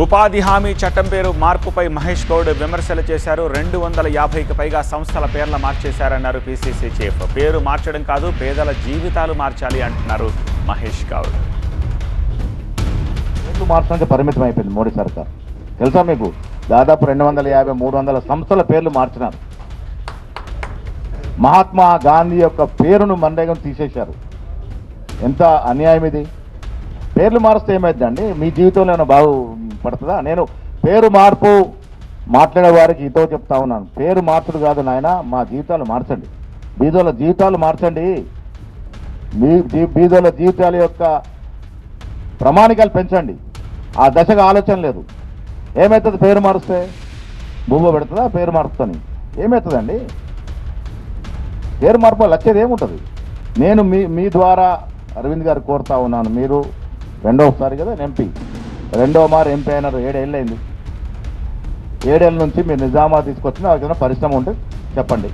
ఉపాధి హామీ చట్టం పేరు మార్పుపై మహేష్ గౌడ్ విమర్శలు చేశారు. 250కి పైగా సంస్థల పేర్ల మార్చేశారన్నారు పీసీసీ చీఫ్. పేరు మార్చడం కాదు, పేదల జీవితాలు మార్చాలి అంటున్నారు మహేష్ గౌడ్. పేర్లు మార్చడానికి పరిమితం అయిపోయింది మోడీ సర్కార్. తెలుసా మీకు? దాదాపు 250-300 సంస్థల పేర్లు మార్చినారు. మహాత్మా గాంధీ యొక్క పేరును మన్రేగం తీసేశారు. ఎంత అన్యాయం ఇది! పేర్లు మారిస్తే ఏమైందండి? మీ జీవితంలో ఏమైనా బాగుపడుతుందా? నేను పేరు మార్పు మాట్లాడే వారికి ఇతో చెప్తా ఉన్నాను. పేరు మార్చుడు కాదు నాయన, మా జీవితాలు మార్చండి. బీదోళ్ళ జీవితాలు మార్చండి. మీ బీదోళ్ళ జీవితాల యొక్క ప్రమాణికాలు పెంచండి. ఆ దశగా ఆలోచన లేదు. ఏమవుతుంది పేరు మారుస్తే? భూమి పెడుతుందా పేరు మారుతుంది? ఏమవుతుందండి? పేరు మార్పు లక్ష్యం ఏముంటుంది? నేను మీ ద్వారా అరవింద్ గారు కోరుతా ఉన్నాను. మీరు రెండవసారి కదా ఎంపీ, రెండవ మారు ఎంపీ అయినారు. 7 ఏళ్ళు అయింది. 7 ఏళ్ళ నుంచి మీరు నిజామాబాద్ తీసుకొచ్చిన పరిశ్రమ ఉంటే చెప్పండి.